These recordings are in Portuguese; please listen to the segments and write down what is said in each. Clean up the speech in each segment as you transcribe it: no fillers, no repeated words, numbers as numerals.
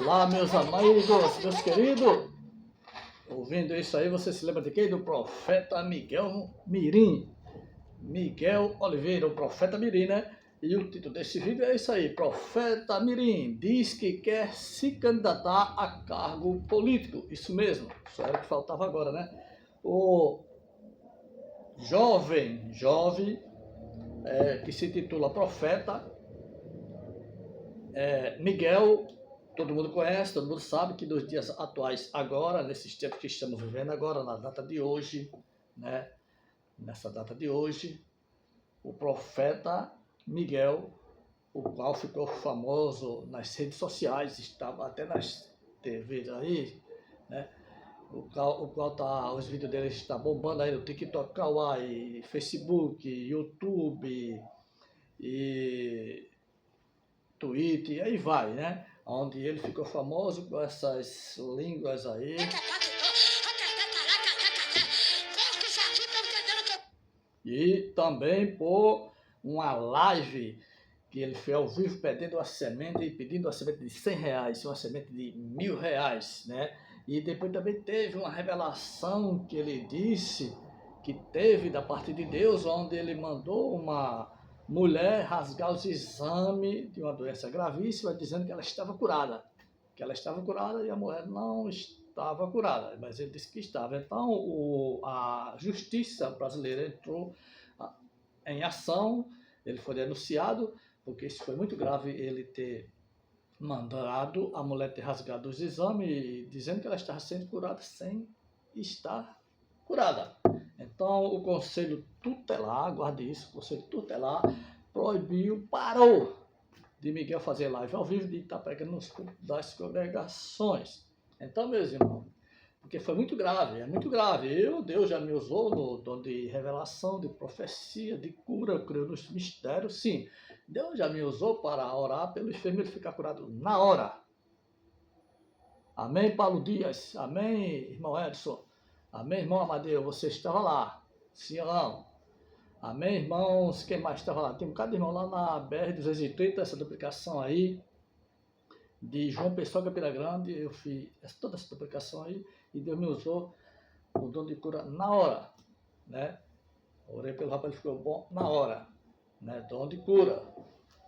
Olá, meus amigos, meus queridos. Ouvindo isso aí, você se lembra de quem? Do profeta Miguel Mirim. Miguel Oliveira, o profeta Mirim, né? E o título desse vídeo é isso aí: Profeta Mirim diz que quer se candidatar a cargo político. Isso mesmo, só era o que faltava agora, né? O jovem que se titula profeta, Miguel, todo mundo conhece, todo mundo sabe que nos dias atuais agora, nesses tempos que estamos vivendo agora, na data de hoje, né? Nessa data de hoje, o profeta Miguel, o qual ficou famoso nas redes sociais, estava até nas TVs aí, né? O qual tá, os vídeos dele estão bombando aí no TikTok, Kawaii, Facebook, YouTube e Twitter, e aí vai, né? Onde ele ficou famoso com essas línguas aí. E também por uma live que ele fez ao vivo pedindo uma semente de R$100, uma semente de R$1.000, né? E depois também teve uma revelação que ele disse que teve da parte de Deus, onde ele mandou uma mulher rasgar os exames de uma doença gravíssima, dizendo que ela estava curada. Que ela estava curada e a mulher não estava curada, mas ele disse que estava. Então a justiça brasileira entrou em ação, ele foi denunciado, porque isso foi muito grave, ele ter mandado a mulher ter rasgado os exames, dizendo que ela estava sendo curada sem estar curada. Então o Conselho Tutelar, guarde isso, o Conselho Tutelar parou de Miguel fazer live ao vivo, de estar pregando nos cultos das congregações. Então, meus irmãos, porque foi muito grave, é muito grave. Deus já me usou no dom de revelação, de profecia, de cura, eu creio nos mistérios, sim. Deus já me usou para orar pelo enfermo e ele ficar curado na hora. Amém, Paulo Dias? Amém, irmão Edson? Amém, irmão Amadeu? Você estava lá, sim ou não? Amém, irmãos? Quem mais estava lá? Tem um bocado de irmão lá na BR-230, essa duplicação aí, de João Pessoa, Campina Grande. Eu fiz toda essa duplicação aí e Deus me usou o dom de cura na hora, né? Orei pelo rapaz, ele ficou bom na hora, né? Dom de cura.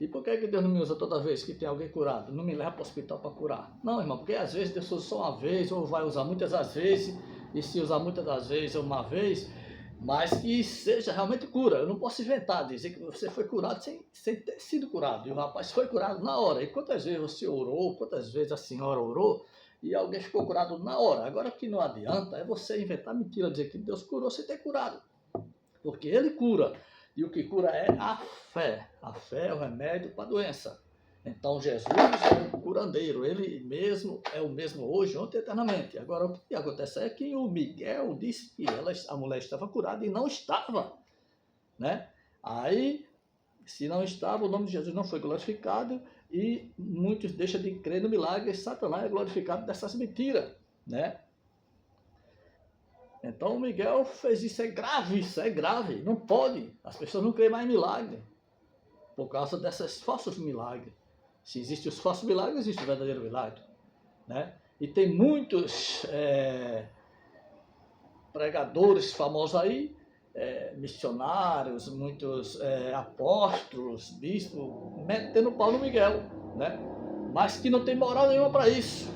E por que Deus não me usa toda vez que tem alguém curado? Não me leva para o hospital para curar. Não, irmão, porque às vezes Deus usa só uma vez, ou vai usar muitas das vezes, e se usar muitas das vezes uma vez, mas que seja realmente cura. Eu não posso inventar, dizer que você foi curado sem ter sido curado. E o rapaz foi curado na hora. E quantas vezes você orou, quantas vezes a senhora orou, e alguém ficou curado na hora. Agora, o que não adianta é você inventar mentira, dizer que Deus curou sem ter curado. Porque Ele cura. E o que cura é a fé. A fé é o remédio para a doença. Então, Jesus é o curandeiro. Ele mesmo é o mesmo hoje, ontem e eternamente. Agora, o que acontece é que o Miguel disse que a mulher estava curada e não estava, né? Aí, se não estava, o nome de Jesus não foi glorificado e muitos deixam de crer no milagre e Satanás é glorificado dessas mentiras, né? Então o Miguel fez isso, é grave, não pode. As pessoas não creem mais em milagre por causa desses falsos milagres. Se existem os falsos milagres, existe o verdadeiro milagre, né? E tem muitos pregadores famosos aí, missionários, muitos apóstolos, bispos, metendo pau no Miguel, né? Mas que não tem moral nenhuma para isso.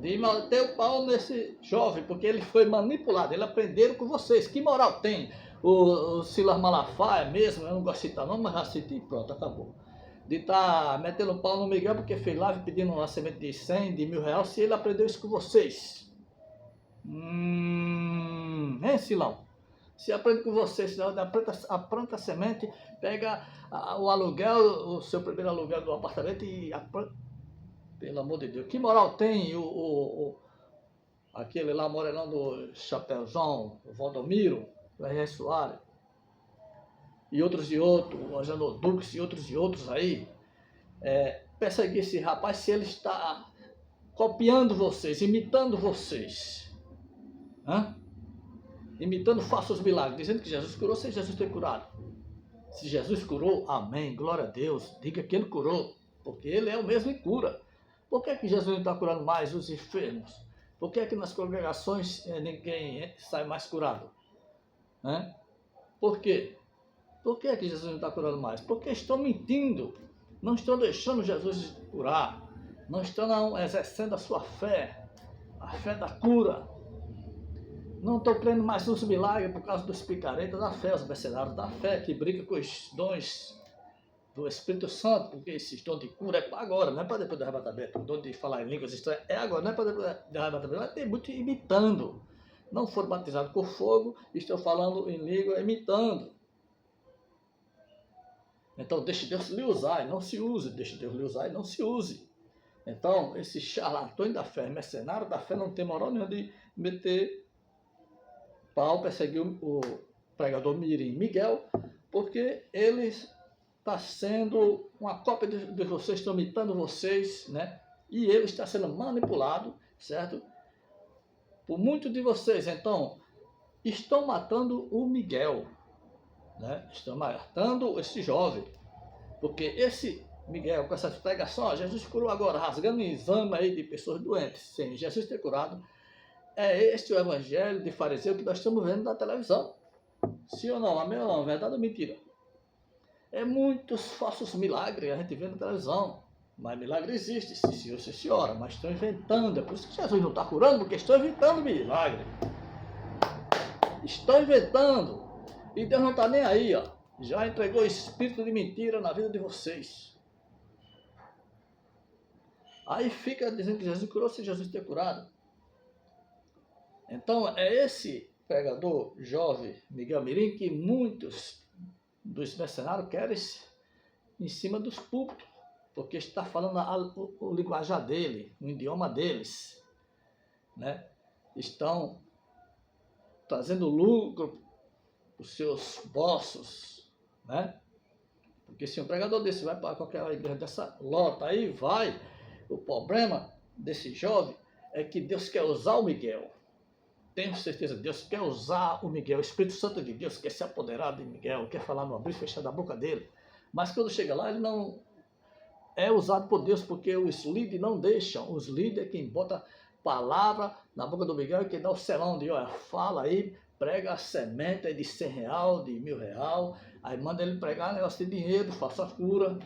De meter o pau nesse jovem, porque ele foi manipulado, ele aprenderam com vocês. Que moral tem? O Silas Malafaia mesmo, eu não gosto de citar não, mas já citei e pronto, acabou. De estar metendo o pau no Miguel porque fez live pedindo um nascimento de 100, de R$1.000, se ele aprendeu isso com vocês. Hein, Silão? Se aprende com vocês, senão planta a semente, pega o aluguel, o seu primeiro aluguel do apartamento e pelo amor de Deus, que moral tem aquele lá morenão do Chapeuzão, o Valdomiro, o R.R. Soares, e outros, o Angelo Dux e outros aí, perseguir esse rapaz se ele está copiando vocês, imitando vocês, imitando falsos milagres, dizendo que Jesus curou sem Jesus ter curado. Se Jesus curou, amém, glória a Deus, diga que ele curou, porque ele é o mesmo e cura. Por que que Jesus não está curando mais os enfermos? Por que que nas congregações ninguém sai mais curado? Né? Por quê? Por que que Jesus não está curando mais? Porque estão mentindo, não estão deixando Jesus curar, não estão exercendo a sua fé, a fé da cura. Não estou crendo mais nos milagres por causa dos picaretas da fé, os mercenários da fé, que brigam com os dons do Espírito Santo, porque esses dons de cura é para agora, não é para depois do arrebatamento. O dom de falar em línguas estranhas é agora, não é para depois do arrebatamento. Mas tem muito imitando. Não foram batizados com fogo, estão falando em língua imitando. Então, deixe Deus lhe usar e não se use. Deixe Deus lhe usar e não se use. Então, esses charlatões da fé, mercenários da fé, não tem moral nenhuma de meter pau, perseguir o pregador Mirim Miguel, porque eles está sendo uma cópia de vocês, estão imitando vocês, né? E ele está sendo manipulado, certo? Por muitos de vocês. Então, estão matando o Miguel, né? Estão matando esse jovem. Porque esse Miguel, com essas pregações, Jesus curou agora, rasgando exame aí de pessoas doentes, sem Jesus ter curado. É este o evangelho de fariseu que nós estamos vendo na televisão. Sim ou não? Amém ou não? Verdade ou mentira? É muitos falsos milagres a gente vê na televisão. Mas milagre existe, sim senhor, sim senhora, mas estão inventando. É por isso que Jesus não está curando, porque estão inventando milagre. Estão inventando. E Deus não está nem aí, ó. Já entregou espírito de mentira na vida de vocês. Aí fica dizendo que Jesus curou sem Jesus ter curado. Então é esse pregador jovem, Miguel Mirim, que muitos dos mercenários querem em cima dos púlpitos, porque está falando o linguajar dele, o idioma deles, né? Estão trazendo lucro para os seus bolsos, né? Porque se um pregador desse vai para qualquer igreja dessa lota aí, vai. O problema desse jovem é que Deus quer usar o Miguel. Tenho certeza, Deus quer usar o Miguel, o Espírito Santo de Deus quer se apoderar de Miguel, quer falar no abrir e fechar da boca dele. Mas quando chega lá, ele não é usado por Deus, porque os líderes não deixam. Os líderes é quem bota palavra na boca do Miguel e quem dá o sermão de, olha, fala aí, prega a semente aí de R$100, de R$1.000, aí manda ele pregar negócio de dinheiro, faça a cura.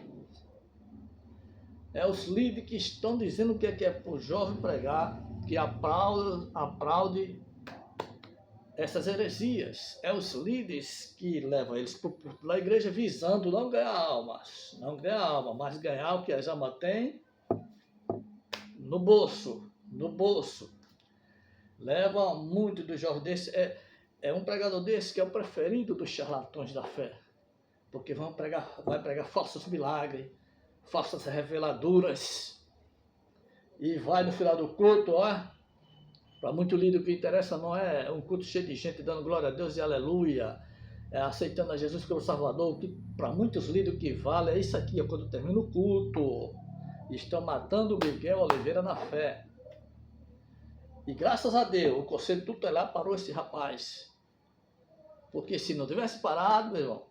É os líderes que estão dizendo o que é para o jovem pregar, que aplaude essas heresias. É os líderes que levam eles para a igreja visando não ganhar almas, mas ganhar o que as almas têm no bolso. Leva muito do jovem desse, é um pregador desse que é o preferido dos charlatões da fé, porque vai pregar falsos milagres, falsas reveladuras, e vai no final do culto, ó. Para muito líder o que interessa não é um culto cheio de gente dando glória a Deus e aleluia, aceitando a Jesus como Salvador. O que para muitos líderes o que vale é isso aqui, quando termina o culto. Estão matando o Miguel Oliveira na fé. E graças a Deus, o conselho tutelar parou esse rapaz. Porque se não tivesse parado, meu irmão,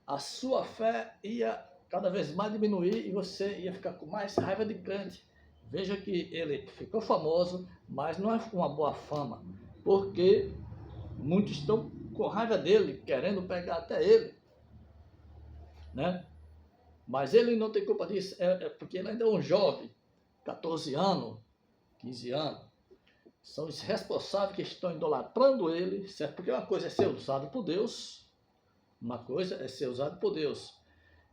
a sua fé ia cada vez mais diminuir e você ia ficar com mais raiva de crente. Veja que ele ficou famoso, mas não é uma boa fama, porque muitos estão com raiva dele, querendo pegar até ele, né? Mas ele não tem culpa disso, porque ele ainda é um jovem, 14 anos, 15 anos. São os responsáveis que estão idolatrando ele, certo? Porque uma coisa é ser usado por Deus,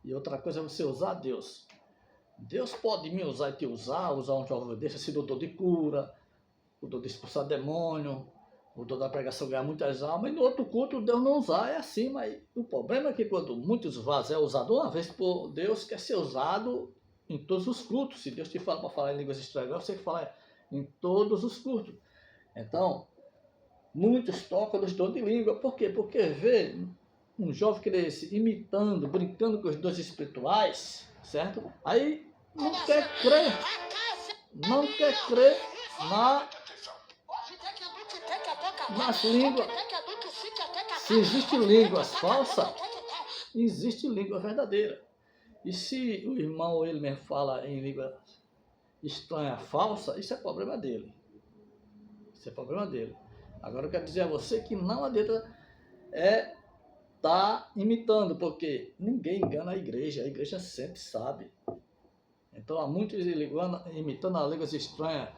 e outra coisa é você usar Deus. Deus pode me usar e te usar um jovem desse, assim, o dom de cura, o dom de expulsar demônio, o dom da pregação ganhar muitas almas, e no outro culto Deus não usar, é assim, mas o problema é que quando muitos vasos é usado uma vez por Deus, quer ser usado em todos os cultos. Se Deus te fala para falar em línguas estranhas, você tem que falar em todos os cultos. Então, muitos tocam nos dons de língua. Por quê? Porque vê um jovem que desse imitando, brincando com os dons espirituais, certo? Aí não quer crer nas línguas. Se existem línguas falsas, existe língua verdadeira. E se o irmão ele mesmo fala em língua estranha, falsa, isso é problema dele. Isso é problema dele. Agora eu quero dizer a você que não adianta tá imitando, porque ninguém engana a igreja sempre sabe. Então há muitos imitando as línguas estranhas,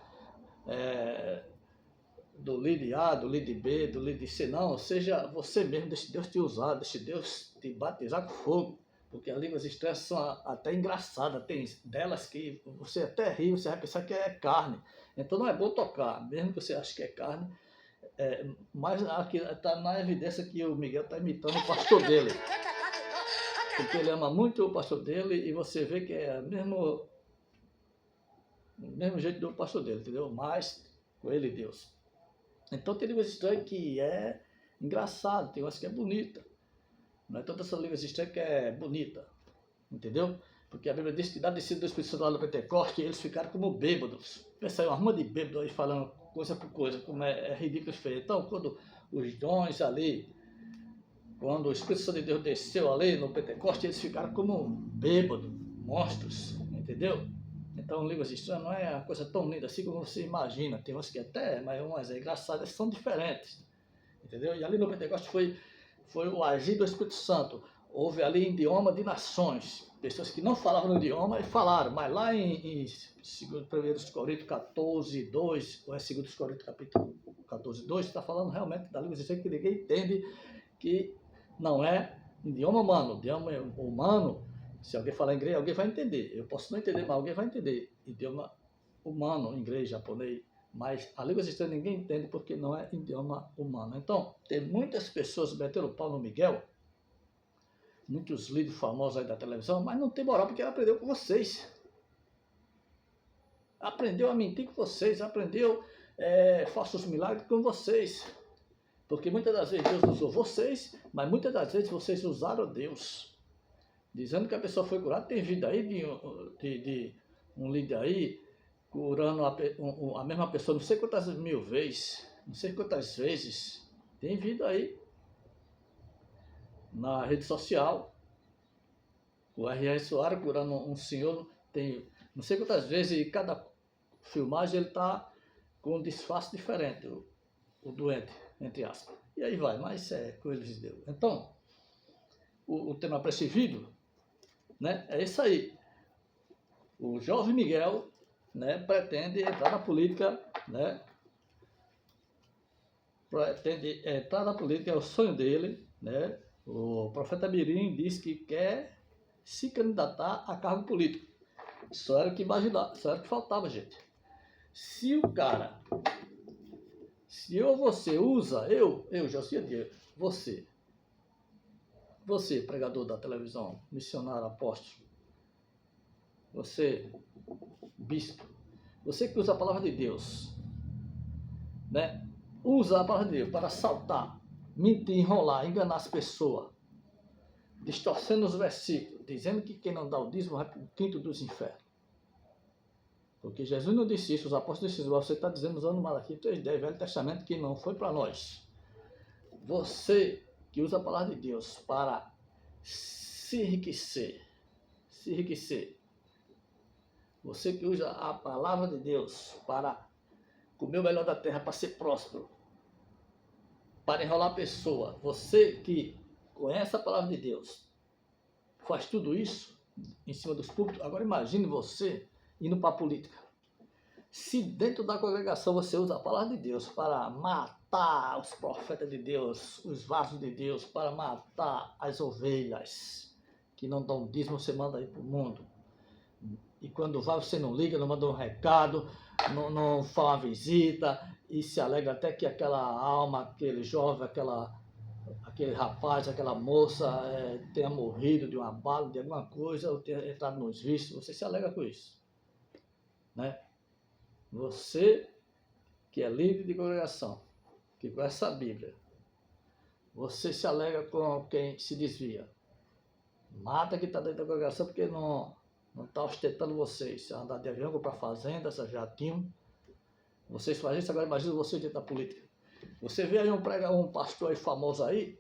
do líder A, do líder B, do líder C. Não, seja você mesmo, deixe Deus te usar, deixe Deus te batizar com fogo, porque as línguas estranhas são até engraçadas, tem delas que você até ri, você vai pensar que é carne. Então não é bom tocar, mesmo que você ache que é carne. Mas aqui está na evidência que o Miguel está imitando o pastor dele, porque ele ama muito o pastor dele e você vê que é o mesmo jeito do pastor dele, entendeu? Mas com ele Deus. Então tem línguas estranhas que é engraçado, tem umas que é bonita. Não é toda essa línguas estranhas que é bonita, entendeu? Porque a Bíblia diz que da descida do Espírito Santo lá no Pentecoste, eles ficaram como bêbados. Pensa aí, uma arma de bêbado aí falando coisa por coisa, como é ridículo e feio. Então, quando os dons ali, quando o Espírito Santo de Deus desceu ali no Pentecoste, eles ficaram como bêbados, monstros, entendeu? Então, línguas estranhas não é uma coisa tão linda assim como você imagina. Tem umas que até, mas umas engraçadas, são diferentes, entendeu? E ali no Pentecoste foi o agir do Espírito Santo. Houve ali idioma de nações, pessoas que não falavam no idioma e falaram, mas lá em 1 Coríntios 14, 2, ou é 2 Coríntios capítulo 14, 2, está falando realmente da língua estranha que ninguém entende, que não é idioma humano. Idioma humano, se alguém falar inglês, alguém vai entender. Eu posso não entender, mas alguém vai entender. Idioma humano, inglês, japonês, mas a língua estranha ninguém entende porque não é idioma humano. Então, tem muitas pessoas metendo o pau no Miguel, muitos líderes famosos aí da televisão, mas não tem moral porque ele aprendeu com vocês. Aprendeu a mentir com vocês, aprendeu falsos milagres com vocês. Porque muitas das vezes Deus usou vocês, mas muitas das vezes vocês usaram Deus. Dizendo que a pessoa foi curada. Tem vídeo aí de um líder aí curando a mesma pessoa não sei quantas mil vezes, não sei quantas vezes. Tem vídeo aí na rede social. O R.R. Soares curando um senhor, tem não sei quantas vezes, e cada filmagem ele está com um disfarce diferente, o doente, entre aspas. E aí vai, mas é coisa de Deus. Então, o tema para esse vídeo, né, é isso aí. O jovem Miguel, né, pretende entrar na política, né, pretende entrar na política, é o sonho dele, né. O profeta Mirim diz que quer se candidatar a cargo político. Só era o que imaginar, só era o que faltava, gente. Se o cara, se eu ou você usa, eu Josias Dias, você, pregador da televisão, missionário, apóstolo, você, bispo, você que usa a palavra de Deus, né? Usa a palavra de Deus para assaltar, mentir, enrolar, enganar as pessoas, distorcendo os versículos, dizendo que quem não dá o dízimo vai para o quinto dos infernos. Porque Jesus não disse isso, os apóstolos disseram, você está dizendo usando Malaquias 3:10, Velho Testamento, que não foi para nós. Você que usa a palavra de Deus para se enriquecer, você que usa a palavra de Deus para comer o melhor da terra, para ser próspero, para enrolar a pessoa, você que conhece a palavra de Deus, faz tudo isso em cima dos púlpitos. Agora imagine você indo para a política. Se dentro da congregação você usa a palavra de Deus para matar os profetas de Deus, os vasos de Deus, para matar as ovelhas que não dão dízimo, você manda aí para o mundo. E quando vai, você não liga, não manda um recado, não faz uma visita, e se alegra até que aquela alma, aquele jovem, aquele rapaz, aquela moça tenha morrido de uma bala, de alguma coisa, ou tenha entrado nos vícios. Você se alegra com isso, né? Você que é líder de congregação, que conhece a Bíblia, você se alegra com quem se desvia. Mata quem está dentro da congregação porque não está ostentando vocês. Se andar de avião, comprar fazenda, jatinho, vocês fazem isso. Agora imagina vocês dentro da política. Você vê aí um pastor aí famoso aí,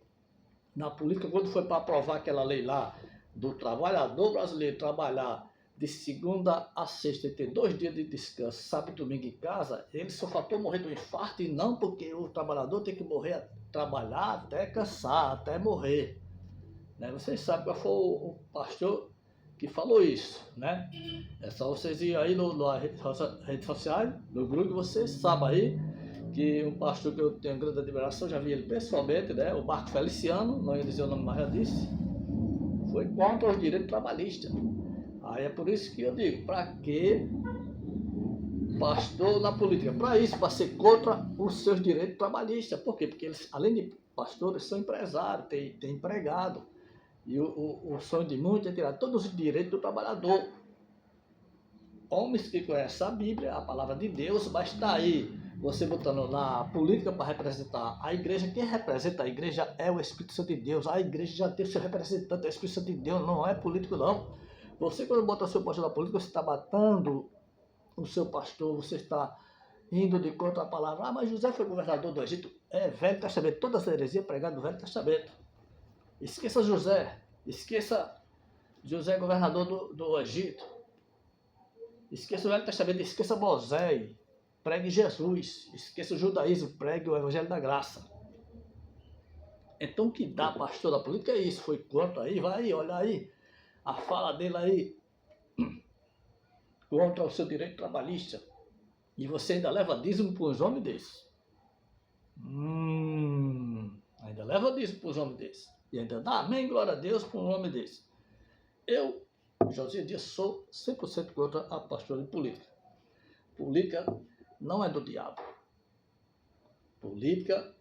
na política, quando foi para aprovar aquela lei lá, do trabalhador brasileiro trabalhar de segunda a sexta e ter 2 dias de descanso, sábado e domingo em casa, ele só faltou morrer do infarto e não porque o trabalhador tem que morrer, trabalhar até cansar, até morrer. Né? Vocês sabem qual foi o pastor que falou isso, né? É só vocês irem aí nas redes sociais, no grupo, vocês sabem aí que um pastor que eu tenho grande admiração, já vi ele pessoalmente, né? O Marco Feliciano, não ia dizer o nome, mas já disse, foi contra os direitos trabalhistas. Aí é por isso que eu digo, para que pastor na política? Para isso, para ser contra os seus direitos trabalhistas. Por quê? Porque eles, além de pastores, são empresários, têm empregado. E o sonho de muitos é tirar todos os direitos do trabalhador. Homens que conhecem a Bíblia, a palavra de Deus, mas está aí você botando na política para representar a igreja. Quem representa a igreja é o Espírito Santo de Deus. A igreja já tem seu representante, é o Espírito Santo de Deus, não é político não. Você, quando bota o seu pastor na política, você está matando o seu pastor, você está indo de contra a palavra. Ah, mas José foi governador do Egito. É Velho Testamento, toda essa heresia é pregada no Velho Testamento. Esqueça José, esqueça José, governador do Egito. Esqueça o Velho Testamento, esqueça Moisés, pregue Jesus. Esqueça o judaísmo, pregue o Evangelho da Graça. Então o que dá pastor da política é isso, foi contra aí, vai aí, olha aí. A fala dele aí contra o seu direito trabalhista. E você ainda leva dízimo para uns homens desses. Ainda leva dízimo para os homens desses. E ainda dá amém, glória a Deus, para um homem desse. Eu, Josias Dias, sou 100% contra a pastora de política. Política não é do diabo. Política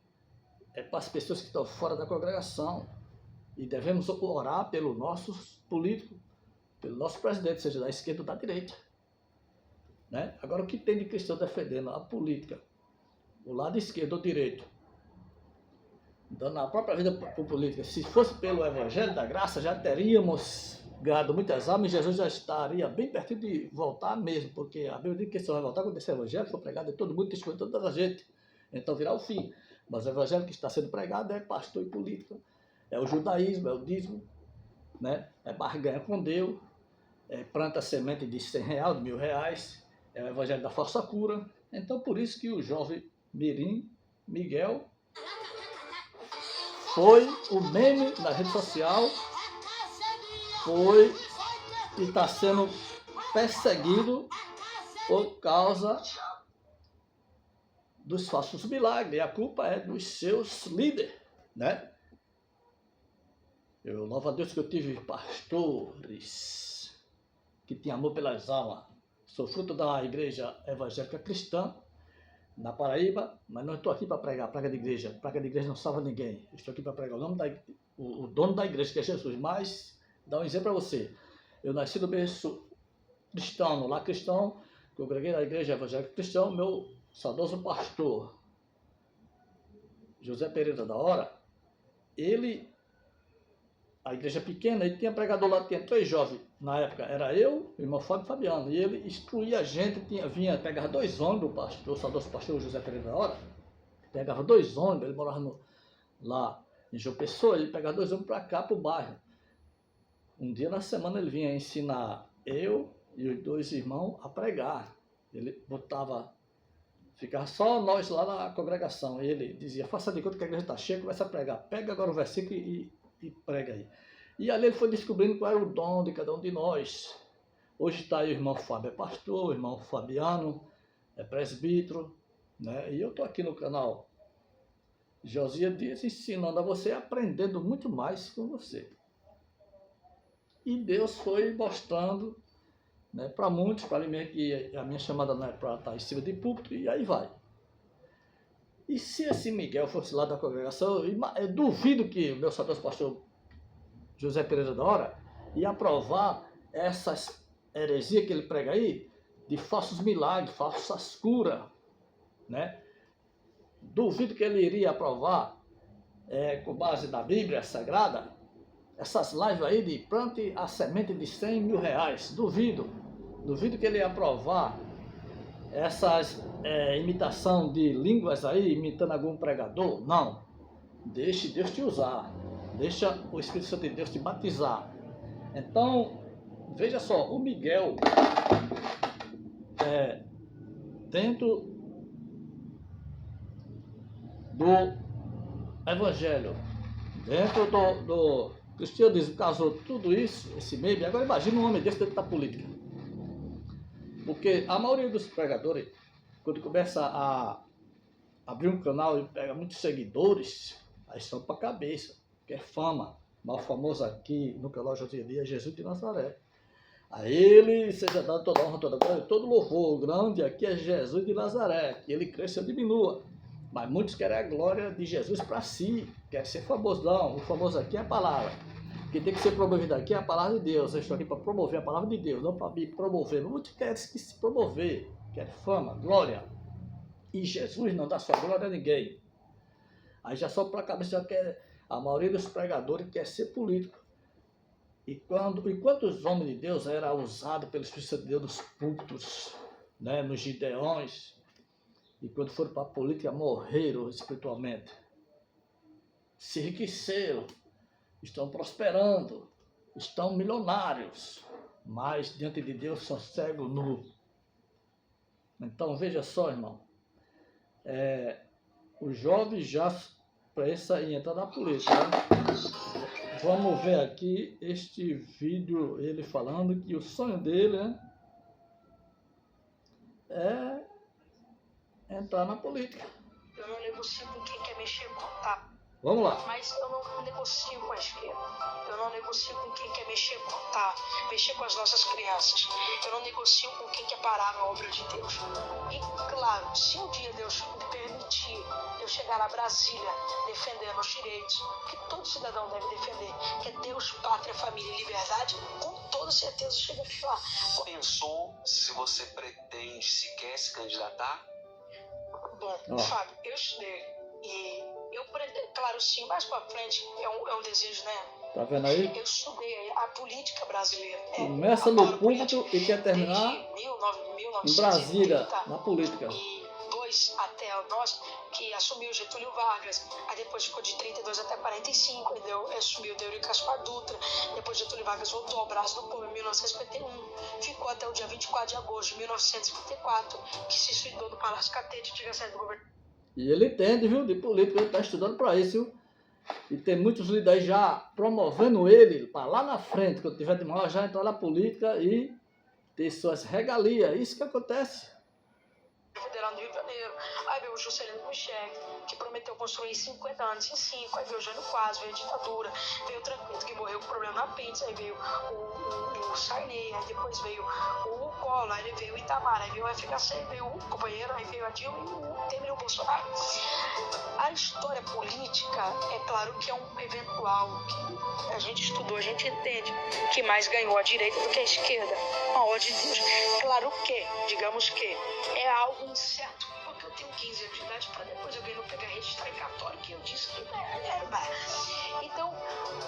é para as pessoas que estão fora da congregação. E devemos orar pelos nossos políticos, pelo nosso presidente, seja da esquerda ou da direita. Né? Agora, o que tem de cristão defendendo a política, o lado esquerdo ou direito, dando a própria vida para a política? Se fosse pelo Evangelho da Graça, já teríamos ganhado muitas almas e Jesus já estaria bem pertinho de voltar mesmo, porque a Bíblia diz que só vai voltar quando esse Evangelho for pregado e todo mundo testemunha toda a gente. Então virá o fim. Mas o Evangelho que está sendo pregado é pastor e política. É o judaísmo, é o dízimo, né? É barganha com Deus, é planta semente de R$100, de R$1.000, é o evangelho da falsa cura. Então por isso que o jovem Mirim, Miguel, foi o meme na rede social, foi e está sendo perseguido por causa dos falsos milagres. E a culpa é dos seus líderes, né? Eu louvo a Deus que eu tive pastores que tinham amor pelas almas. Sou fruto da igreja evangélica cristã na Paraíba, mas não estou aqui para pregar praga de igreja. Praga de igreja não salva ninguém. Eu estou aqui para pregar o dono da igreja, que é Jesus. Mas, dá um exemplo para você. Eu nasci no berço cristão, no lar cristão, congreguei na igreja evangélica cristã. Meu saudoso pastor, José Pereira da Hora, a igreja pequena, ele tinha pregador lá, tinha 3 jovens. Na época era eu, o irmão Fábio e Fabiano. E ele instruía a gente, pegava 2 ônibus, o pastor, o saudoso pastor José Pereira da Hora, pegava 2 ônibus, ele morava lá em João Pessoa, ele pegava 2 ônibus para cá, para o bairro. Um dia na semana ele vinha ensinar eu e os 2 irmãos a pregar. Ele ficava só nós lá na congregação. E ele dizia, faça de conta que a igreja está cheia, começa a pregar. Pega agora o versículo e prega aí. E ali ele foi descobrindo qual era o dom de cada um de nós. Hoje está aí o irmão Fábio, é pastor, o irmão Fabiano é presbítero, né? E eu estou aqui no canal Josias Dias ensinando a você, aprendendo muito mais com você. E Deus foi mostrando, né, para muitos, para mim mesmo, que a minha chamada não é para estar em cima de púlpito, e aí vai. E se esse Miguel fosse lá da congregação, eu duvido que o meu saudoso pastor José Pereira da Hora ia aprovar essas heresias que ele prega aí, de falsos milagres, falsas curas, né? Duvido que ele iria aprovar, com base na Bíblia Sagrada, essas lives aí de plante a semente de R$100.000. Duvido que ele ia aprovar essas imitação de línguas aí, imitando algum pregador. Não. Deixe Deus te usar. Deixa o Espírito Santo de Deus te batizar. Então, Veja só, o Miguel, dentro do Evangelho, dentro do cristianismo, casou tudo isso, esse meme. Agora imagina um homem desse dentro da política. Porque a maioria dos pregadores, quando começa a abrir um canal e pega muitos seguidores, aí são para a cabeça, que é fama. O mais famoso aqui no canal de hoje em dia é Jesus de Nazaré. A ele seja dado toda honra, toda glória, todo louvor. O grande aqui é Jesus de Nazaré, que ele cresça e diminua. Mas muitos querem a glória de Jesus para si, querem ser famosos. Não, o famoso aqui é a palavra. Quem tem que ser promovido aqui é a palavra de Deus. Eu estou aqui para promover a palavra de Deus, não para me promover. Muitos querem se promover, querem fama, glória. E Jesus não dá sua glória a ninguém. Aí já só para a cabeça, já quer, a maioria dos pregadores quer ser político. Enquanto os homens de Deus eram usados pelo Espírito Santo de Deus nos púlpitos, né, nos gideões, e quando foram para a política morreram espiritualmente, se enriqueceram, estão prosperando, estão milionários, mas diante de Deus são cegos nu. Então veja só, irmão, os jovens já pensam em entrar na política, né? Vamos ver aqui este vídeo, ele falando que o sonho dele, né, é entrar na política. Eu não negocio com quem quer mexer com tá? Vamos lá. Mas eu não negocio com a esquerda. Eu não negocio com quem quer mexer com tá? Mexer com as nossas crianças. Eu não negocio com quem quer parar a obra de Deus. E claro, se um dia Deus me permitir eu chegar a Brasília defendendo os direitos que todo cidadão deve defender, que é Deus, pátria, família e liberdade, com toda certeza chegamos lá. Pensou se você pretende, se quer se candidatar? Bom, Fábio, eu estudei e eu pretendo, claro, sim, mais pra frente é um desejo, né? Tá vendo aí? Eu estudei a política brasileira. Começa no púlpito e quer terminar em Brasília, na política. E 2 até nós, que assumiu Getúlio Vargas, aí depois ficou de 32 até 45, aí assumiu Eurico Gaspar Dutra, depois Getúlio Vargas voltou ao braço do povo em 1951, ficou até o dia 24 de agosto de 1954, que se suicidou no Palácio Catete, diga certo do governo. E ele entende, viu, de política, ele está estudando para isso, viu? E tem muitos líderes já promovendo ele para lá na frente, quando tiver de maior, já entrar na política e ter suas regalias. Isso que acontece. Federal do Rio de Janeiro, aí veio o Juscelino Kubitschek, que prometeu construir 50 anos em 5, aí veio o Jânio Quadros, veio a ditadura, veio o Tranquilo, que morreu com problema na pizza, aí veio o Sarney, aí depois veio o Collor, aí veio o Itamar, aí veio o FHC, veio o companheiro, aí veio a Dilma e o Temer e o Bolsonaro. A história política, é claro que é um eventual, que a gente estudou, a gente entende que mais ganhou a direita do que a esquerda, a ordem de Deus. Claro que, digamos que, é algo incerto, porque eu tenho 15 anos de idade para depois alguém não pegar registrar em católico e eu disse que então,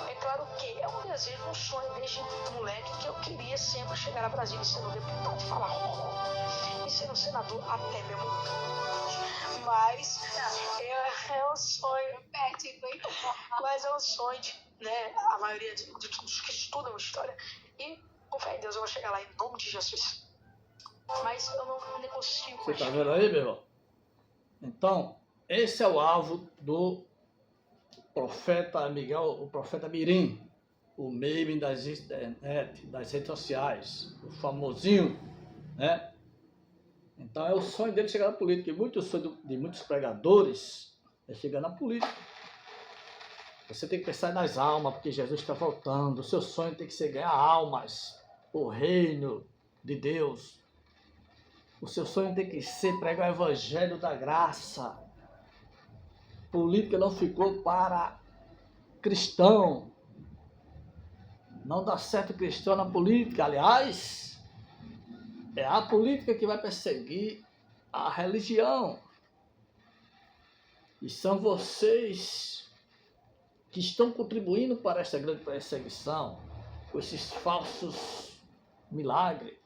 é claro que é um desejo, um sonho desde moleque que eu queria sempre chegar a Brasília e ser um deputado e falar e ser um senador até mesmo. Mas é um sonho, mas é um sonho de, né, a maioria de todos que estudam história. E com fé em Deus eu vou chegar lá em nome de Jesus. Mas eu não negocio com Você tá vendo aí, meu irmão? Então, esse é o alvo do profeta Miguel, o profeta Mirim, o meme das internet, das redes sociais, o famosinho, né? Então é o sonho dele chegar na política, e muito sonho de muitos pregadores é chegar na política. Você tem que pensar nas almas, porque Jesus está voltando. O seu sonho tem que ser ganhar almas, o reino de Deus. O seu sonho tem que ser pregar o evangelho da graça. Política não ficou para cristão. Não dá certo cristão na política. Aliás, é a política que vai perseguir a religião. E são vocês que estão contribuindo para essa grande perseguição, com esses falsos milagres,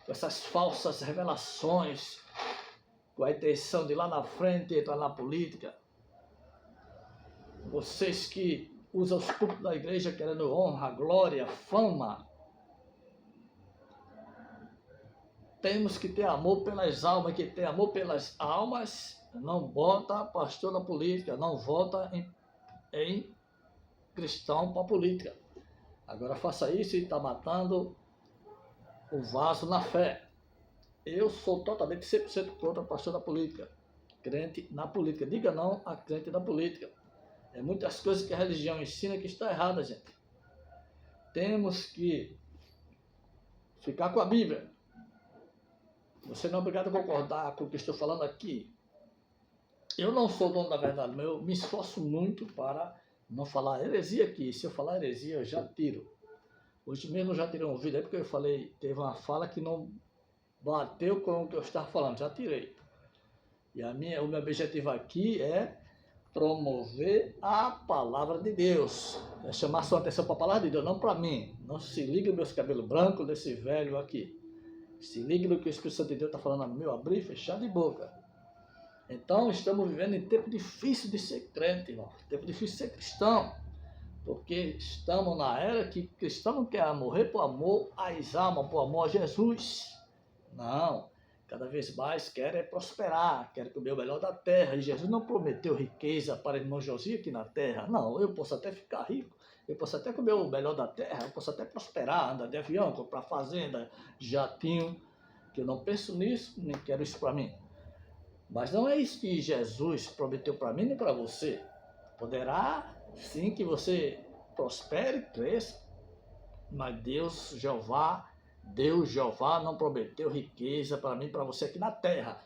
com essas falsas revelações, com a intenção de lá na frente entrar na política. Vocês que usam os púlpitos da igreja querendo honra, glória, fama, temos que ter amor pelas almas. Quem tem amor pelas almas não bota pastor na política, não vota em cristão para a política. Agora faça isso e está matando o vaso na fé. Eu sou totalmente 100% contra pastor da política, crente na política. Diga não a crente na política. É muitas coisas que a religião ensina que está errada, gente. Temos que ficar com a Bíblia. Você não é obrigado a concordar com o que estou falando aqui. Eu não sou dono da verdade, mas eu me esforço muito para não falar heresia aqui. Se eu falar heresia, eu já tiro. Hoje mesmo eu já tirei um vídeo aí, porque eu falei, teve uma fala que não bateu com o que eu estava falando, já tirei. E o meu objetivo aqui é promover a palavra de Deus. É chamar sua atenção para a palavra de Deus, não para mim. Não se ligue nos meus cabelos brancos desse velho aqui. Se ligue no que o Espírito Santo de Deus está falando no meu abrir e fechar de boca. Então, estamos vivendo em tempo difícil de ser crente, irmão. Tempo difícil de ser cristão. Porque estamos na era que cristão não quer morrer por amor às almas, por amor a Jesus. Não. Cada vez mais quer prosperar, quer comer o melhor da terra. E Jesus não prometeu riqueza para o irmão Josias aqui na terra. Não, eu posso até ficar rico. Eu posso até comer o melhor da terra. Eu posso até prosperar, andar de avião, comprar fazenda, jatinho. Que eu não penso nisso, nem quero isso para mim. Mas não é isso que Jesus prometeu para mim nem para você. Poderá sim que você prospere, cresça, mas Deus Jeová não prometeu riqueza para mim e para você aqui na terra.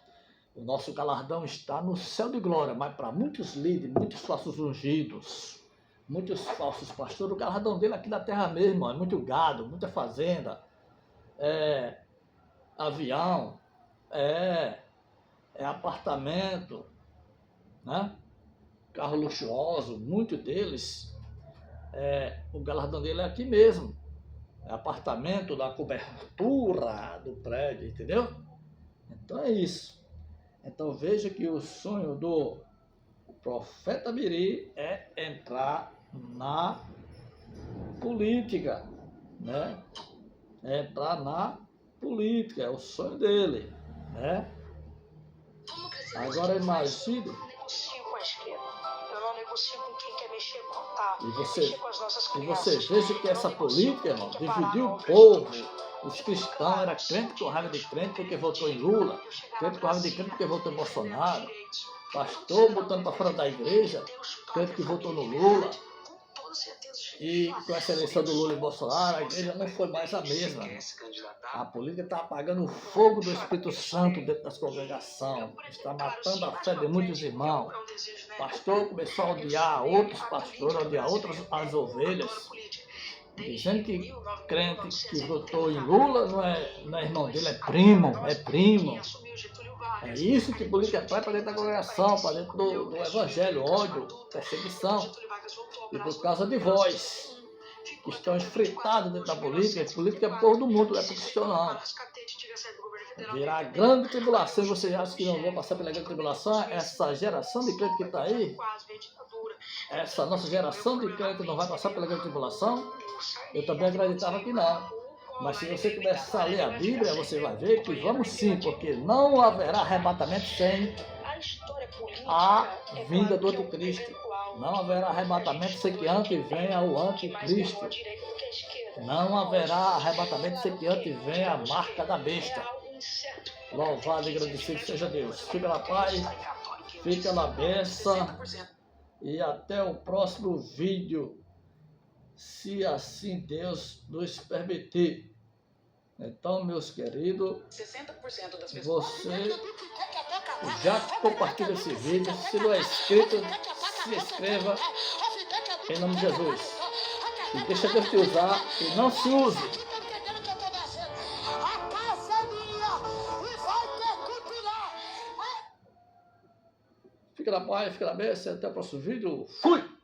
O nosso galardão está no céu de glória, mas para muitos líderes, muitos falsos ungidos, muitos falsos pastores, o galardão dele aqui na terra mesmo, é muito gado, muita fazenda, avião, apartamento, né? Carro luxuoso, muitos deles, o galardão dele é aqui mesmo. É apartamento da cobertura do prédio, entendeu? Então é isso. Então veja que o sonho do profeta Miri é entrar na política, né? É entrar na política, é o sonho dele, né? Agora imagine. Eu não negocio com a esquerda. Eu não negocio com quem quer mexer com o Estado, E você mexer com as nossas crianças. veja que Eu essa não negocio política, com irmão, quem quer parar dividiu a o obra povo. de Deus. Os cristãos eram crentes com raiva de crente porque votou em Lula, crente com raiva de crente porque votou em Bolsonaro, pastor botando para fora da igreja, crente que votou no Lula. E com essa eleição do Lula e Bolsonaro, a igreja não foi mais a mesma. A política está apagando o fogo do Espírito Santo dentro das congregações, está matando a fé de muitos irmãos. Pastor começou a odiar outros pastores, a odiar as ovelhas, dizendo que crente que votou em Lula não é irmão dele, é primo. É isso que política traz para dentro da congregação, para dentro do evangelho, ódio, perseguição. E por causa de vós, que estão esfritados dentro da política, a política é por todo mundo, não é por cristão não. Virá grande tribulação, e vocês acham que não vão passar pela grande tribulação? Essa geração de crente que está aí, essa nossa geração de crente não vai passar pela grande tribulação? Eu também acreditava que não. Mas se você começar a ler a Bíblia, você vai ver que vamos sim, porque não haverá arrebatamento sem a vinda do anticristo. Não haverá arrebatamento sem que antes venha o anticristo. Não haverá arrebatamento sem que antes venha a marca da besta. Louvado e agradecido seja Deus. Fica na paz, fica na bênção e até o próximo vídeo, se assim Deus nos permitir. Então, meus queridos, você já compartilha esse vídeo. Se não é inscrito, se inscreva em nome de Jesus. E deixa Deus te usar e não se use. Fica na paz, fica na bênção. Até o próximo vídeo. Fui!